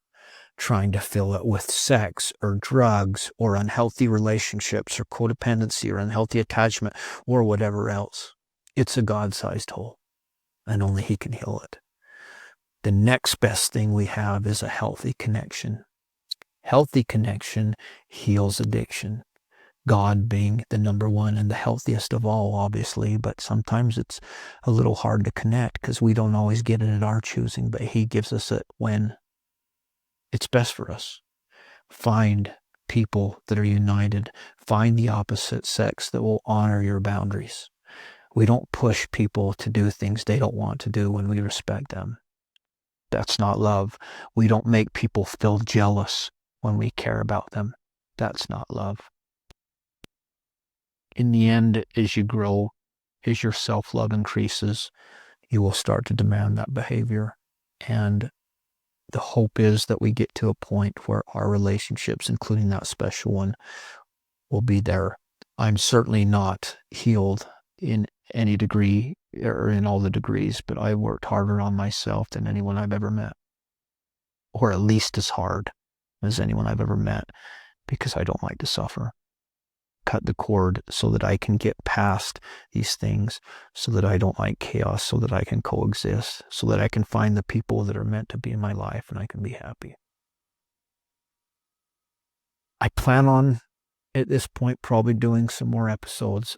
Trying to fill it with sex or drugs or unhealthy relationships or codependency or unhealthy attachment or whatever else. It's a God-sized hole, and only He can heal it. The next best thing we have is a healthy connection. Healthy connection heals addiction. God being the number one and the healthiest of all, obviously, but sometimes it's a little hard to connect because we don't always get it at our choosing, but He gives us it when it's best for us. Find people that are united. Find the opposite sex that will honor your boundaries. We don't push people to do things they don't want to do when we respect them. That's not love. We don't make people feel jealous when we care about them. That's not love. In the end, as you grow, as your self-love increases, you will start to demand that behavior. And the hope is that we get to a point where our relationships, including that special one, will be there. I'm certainly not healed in any degree or in all the degrees, but I worked harder on myself than anyone I've ever met, or at least as hard as anyone I've ever met, because I don't like to suffer. Cut the cord so that I can get past these things, so that I don't like chaos, so that I can coexist, so that I can find the people that are meant to be in my life and I can be happy. I plan on, at this point, probably doing some more episodes,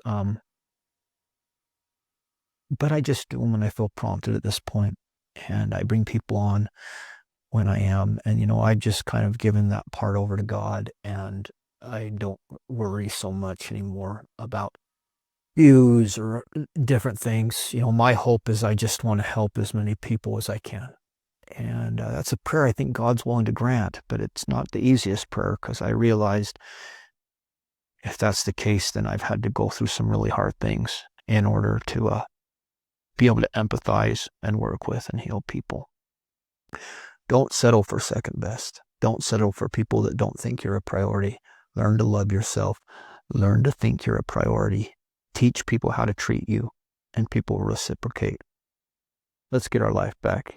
but I just do them when I feel prompted at this point, and I bring people on when I am, and I've just kind of given that part over to God, and I don't worry so much anymore about views or different things. My hope is I just want to help as many people as I can. And that's a prayer I think God's willing to grant, but it's not the easiest prayer, because I realized if that's the case, then I've had to go through some really hard things in order to be able to empathize and work with and heal people. Don't settle for second best. Don't settle for people that don't think you're a priority. Learn to love yourself. Learn to think you're a priority. Teach people how to treat you, and people will reciprocate. Let's get our life back.